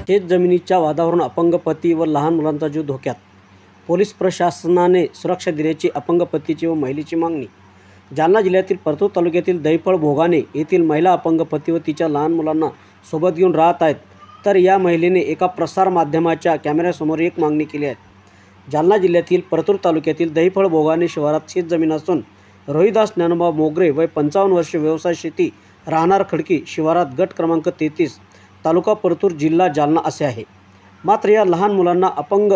शेत जमिनीच्या वादावरून अपंग पती व लहान मुलांचा जीव धोक्यात. पोलीस प्रशासनाने सुरक्षा देण्याची अपंग पतीची व महिलेची मागणी. जालना जिल्ह्यातील परतूर तालुक्यातील दहीफळ भोगाणे येथील महिला अपंग पती व तिच्या लहान मुलांना सोबत घेऊन राहत आहेत. तर या महिलेने एका प्रसार माध्यमाच्या कॅमेऱ्यासमोर एक मागणी केली आहे. जालना जिल्ह्यातील परतूर तालुक्यातील दहीफळ भोगाणे शिवारात शेत जमीन असून रोहिदास ज्ञानोबा मोगरे वय 55 वर्षे, व्यवसाय शेती, राहणार खडकी, शिवारात गट क्रमांक 33, तालुका परतूर, जिल्हा जालना असे आहे. मात्र या लहान मुलांना, अपंग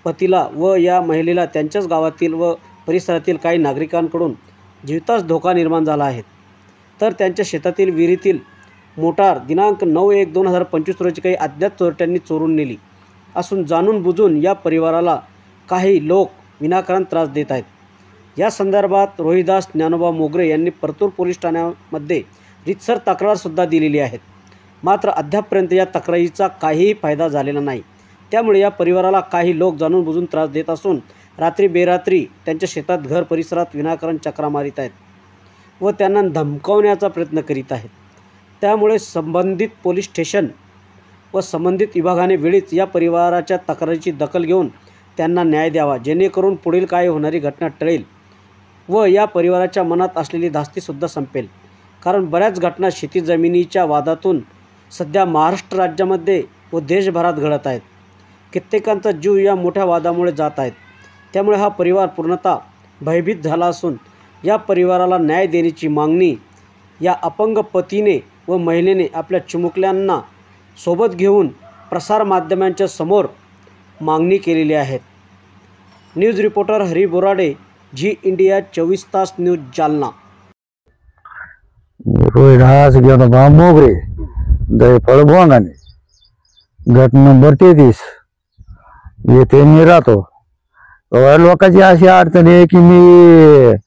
पतीला व या महिलेला त्यांच्याच गावातील व परिसरातील काही नागरिकांकडून जीवितास धोका निर्माण झाला आहे. तर त्यांच्या शेतातील विहिरीतील मोटार दिनांक 9/1/2025 रोजी काही अज्ञात चोरट्यांनी चोरून नेली असून जाणून बुजून या परिवाराला काही लोक विनाकारण त्रास देत आहेत. या संदर्भात रोहिदास ज्ञानोबा मोगरे यांनी परतूर पोलीस ठाण्यामध्ये रीतसर तक्रारसुद्धा दिलेली आहे. मात्र अद्यापपर्यंत या तक्रारीचा काहीही फायदा झालेला नाही. त्यामुळे या परिवाराला काही लोक जाणून बुजून त्रास देत असून रात्री बेरात्री त्यांच्या शेतात, घर परिसरात विनाकारण चक्रा मारित आहेत व त्यांना धमकावण्याचा प्रयत्न करीत आहेत. त्यामुळे संबंधित पोलीस स्टेशन व संबंधित विभागाने वेळीच या परिवाराच्या तक्रारीची दखल घेऊन त्यांना न्याय द्यावा, जेणेकरून पुढील काय होणारी घटना टळेल व या परिवाराच्या मनात असलेली धास्तीसुद्धा संपेल. कारण बऱ्याच घटना शेती जमिनीच्या वादातून सध्या महाराष्ट्र राज्यामध्ये व देशभरात घडत आहेत. कित्येकांचा जीव या मोठ्या वादामुळे जात आहेत. त्यामुळे हा परिवार पूर्णतः भयभीत झाला असून या परिवाराला न्याय देण्याची मागणी या अपंग पतीने व महिलेने आपल्या चिमुकल्यांना सोबत घेऊन प्रसार माध्यमांच्या समोर मागणी केलेली आहे. News reporter Hari Borade, Zee India 24 तास न्यूज, जालना. रोहिदास ज्ञानोबा मोगरे, दहीफळ भोगाणे, गट नंबर 33 येथे मी राहतो. लोकांची अशी अडचण आहे की मी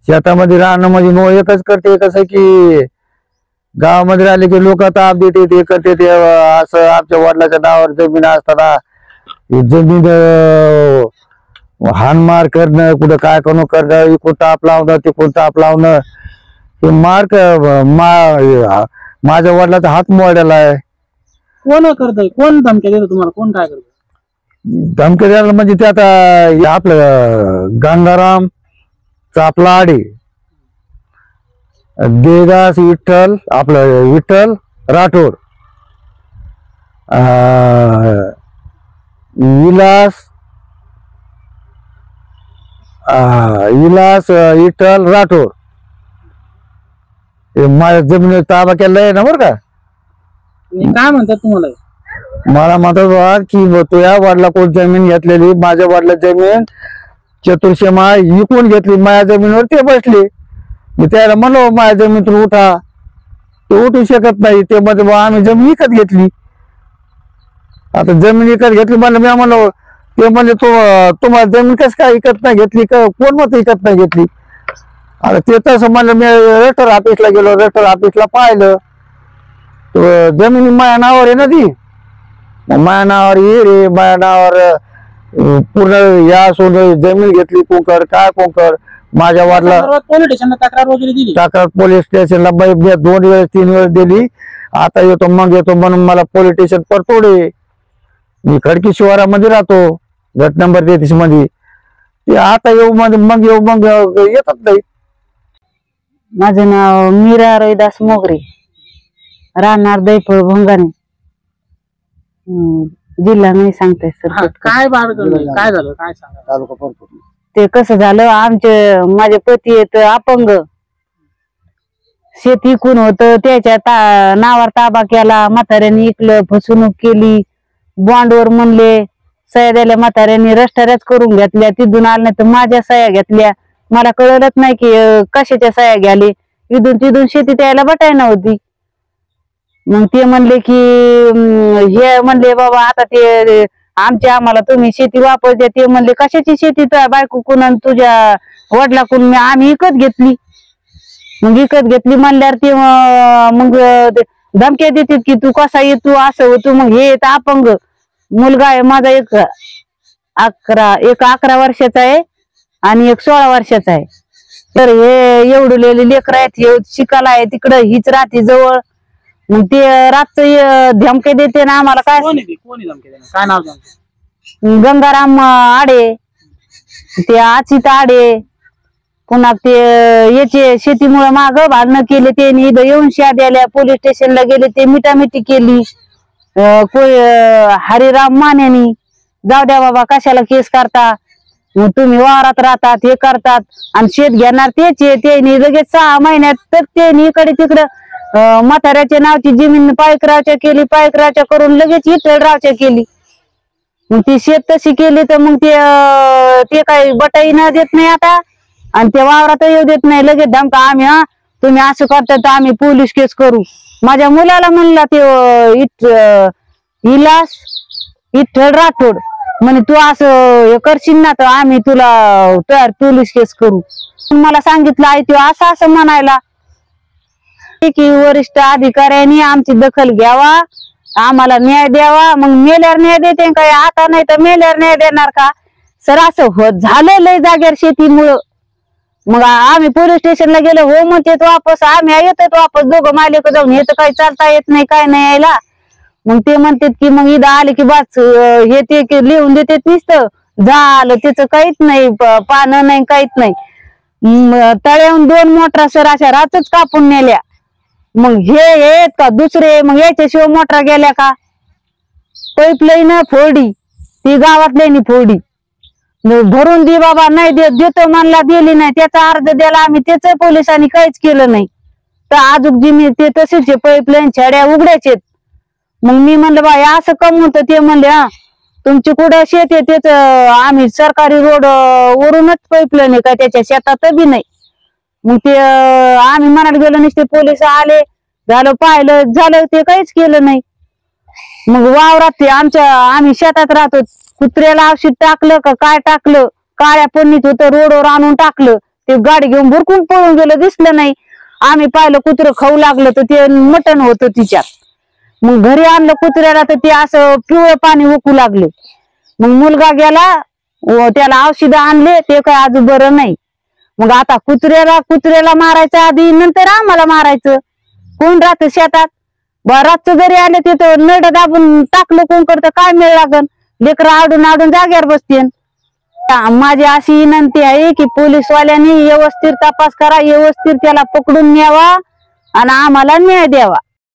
शेतामध्ये राहणं म्हणजे एकच करते, कसं की गावामध्ये राहिले की लोक ताप देते, ते करते ते. असं आमच्या वडिलाच्या नावावर जमीन असताना जमीन हानमार करणं, कुठं काय करणं, इकडून ताप लावणं, तिकडून ताप लावणं, हे मार्क माझ्या वडिलाचा हात मोडलेला आहे. कोण करतोय? कोण धमकी देतो तुम्हाला? कोण काय करतो? धमकी द्यायला म्हणजे ते आता आपलं गंगाराम चापलाडी, देदास विठ्ठल, आपलं विठ्ठल राठोड, विलास विठ्ठल राठोड माझ्या जमिनीवर ताबा केला आहे ना. बरं का, काय म्हणतात तुम्हाला? मला म्हणतात की तुझ्या वडिला कोण जमीन घेतलेली, माझ्या वडिला जमीन चतुर्शेमा विकून घेतली, माझ्या जमिनीवर ते बसले. मी त्याला म्हणलो माझ्या जमिनीतून उठा, ते उठू शकत नाही. ते मध्ये आम्ही जमीन विकत घेतली. आता जमीन विकत घेतली म्हणलं, मी म्हणलो, ते म्हणजे तुम्हाला जमीन कसं काय विकत नाही घेतली, कोण मत विकत नाही घेतली? आता ते तसं म्हणलं. मी रजिस्टर ऑफिसला गेलो, रजिस्टर ऑफिसला पाहिलं, जमीन माझ्या नावावर आहे ना ती. माझ्या नावावर ये रे, माझ्या नावावर पूर्ण या सोडून जमीन घेतली. कोंकड काय कोंकड, माझ्या वडिला पोलीस स्टेशनला तक्रार वगैरे दिली? तक्रार पोलीस स्टेशनला 2 वेळेस 3 वेळेस दिली. आता येतो मग येतो म्हणून मला पोलीस स्टेशन परतोडे. मी खडकी शिवारामध्ये राहतो, गट नंबर 33 मध्ये. ते आता येऊ मग येऊ मग येतच नाही. माझं नाव मीरा रोहिदास मोगरे, राहणार दहीफळ भोगाणे, जिल्हा नाही सांगताय सर. काय काय झालं काय सांगा? तालुका परतूर. ते कसं झालं, माझे पती आहेत अपंग, शेती विकून होत, त्याच्या नावावर ताबा केला. म्हाताऱ्यांनी इकलं, फसवणूक केली, बॉन्डवर म्हणले सह्या द्यायला. म्हाताऱ्यांनी रजिस्टऱ्याच करून घेतल्या, तिथून आल्या तर माझ्या सह्या घेतल्या. मला कळलंच नाही की कशाच्या सह्या घ्याले. इथून तिथून शेती द्यायला बटाय नव्हती. मग ते म्हणले की हे म्हणले बाबा आता ते आम्हाला तुम्ही शेती वापर द्या. ते म्हणले कशाची शेती, तुझ्या बायकोकून तुझ्या वडिलाकडून आम्ही विकत घेतली. मग विकत घेतली म्हणल्यावर ते मग धमक्या देतात की तू कसा येतो, असं होतो. मग हे अपंग मुलगा आहे माझा, एक 11 वर्षाचा आहे आणि एक 16 वर्षाचा आहे. तर हे एवढं लेकर आहेत, हे शिकायला आहे तिकडं, हीच राहते जवळ. मग ते रातचं धमके देते ना आम्हाला. काय कोण आहे ते? कोण आहे धमकी देणार? काय नाव त्यांचं? गंगाराम आडे, ते अचित आडे, पुन्हा ते याचे शेतीमुळे माग भांडणं केले त्यांनी. इथं येऊन द्याल्या, पोलीस स्टेशनला गेले, ते मिठामिठी केली. हरिराम मानेनी जाऊ द्या बाबा, कशाला केस करता, मग तुम्ही वावरात राहतात, हे करतात आणि शेत घेणार त्याचे. त्यांनी लगेच 6 महिन्यात तर त्यांनी इकडे तिकडं म्हाताऱ्याच्या नावची जमीन पायकरावच्या केली, पायकरावच्या करून लगेच इटळरावच्या केली. मग ती शेत तशी केली तर मग ते काही बटाई न देत नाही आता, आणि ते वावरात येऊ देत नाही. लगेच धमका, आम्ही तुम्ही असं करता तर आम्ही पोलीस केस करू. माझ्या मुलाला म्हणला ते इलास विठ्ठल राठोड म्हणे, तू असं हे करशील ना तर आम्ही तुला पोलीस केस करू. मला सांगितलं आई, तो असं असं म्हणायला की वरिष्ठ अधिकाऱ्यांनी आमची दखल घ्यावा, आम्हाला न्याय द्यावा. मग मेल्यावर न्याय देते काय, आता नाही तर मेल्यावर न्याय देणार का सर? असं होत झालं लय जागेवर शेतीमुळं. मग आम्ही पोलीस स्टेशनला गेलो, हो म्हणते वापस, आम्ही येतात वापस दोघं मालिक जाऊन. हे तर काही चालता येत नाही, काय नाही यायला. मग ते म्हणतात की मग इथं आले की बस हे ते लिहून देतात, नुसतं झालं, त्याचं काहीच नाही, पानं नाही, काहीच नाही. तळ्याहून 2 मोटरा सर अशा रातच कापून नेल्या. मग हे आहेत का दुसरे? मग याच्याशिवाय मोटरा गेल्या का? पाईपलाईन फोडी, ती गावातल्यानी फोडी. भरून दे बाबा, नाही देतो म्हणला, दिली नाही. त्याचा अर्ज द्याला आम्ही, त्याच पोलिसांनी काहीच केलं नाही. तर आजूक जिमी ते तसेच पाईपलाईन छड्या उघड्याचे. मग मी म्हणलं बाई असं कम होतं. ते म्हणले तुमची कुठं शेत आहे, त्याच आम्ही सरकारी रोड वरूनच पाईपलाईन आहे का, त्याच्या शेतात बी नाही. मग ते आम्ही म्हणायला गेलो, नुसते पोलिस आले, झालं पाहिलं, झालं, ते काहीच केलं नाही. मग वावरात ते आम्ही शेतात राहतो, कुत्र्याला औषध टाकलं का काय टाकलं, काळ्या पन्नीत होतं, रोडवर आणून टाकलं. ते गाडी घेऊन भुरकून पळून गेलं, दिसलं नाही. आम्ही पाहिलं कुत्रं खाऊ लागलं तर ते मटण होतं तिच्यात. मग घरी आणलं कुत्र्याला तर ते असं पिवळं पाणी ओकू लागले. मग मुलगा गेला, त्याला औषध आणले, ते काय आज बरं नाही. मग आता कुत्र्याला मारायचं आधी, नंतर आम्हाला मारायचं. कोण राहतं शेतात? रातचं जरी आले तिथं नड दाबून टाकलं कोण करतं, काय मेळ लागन? लेकरं आडून आडून जाग्यावर बसतील. माझी अशी विनंती आहे की पोलीसवाल्यांनी व्यवस्थित तपास करा, व्यवस्थित त्याला पकडून न्यावा आणि आम्हाला न्याय द्यावा.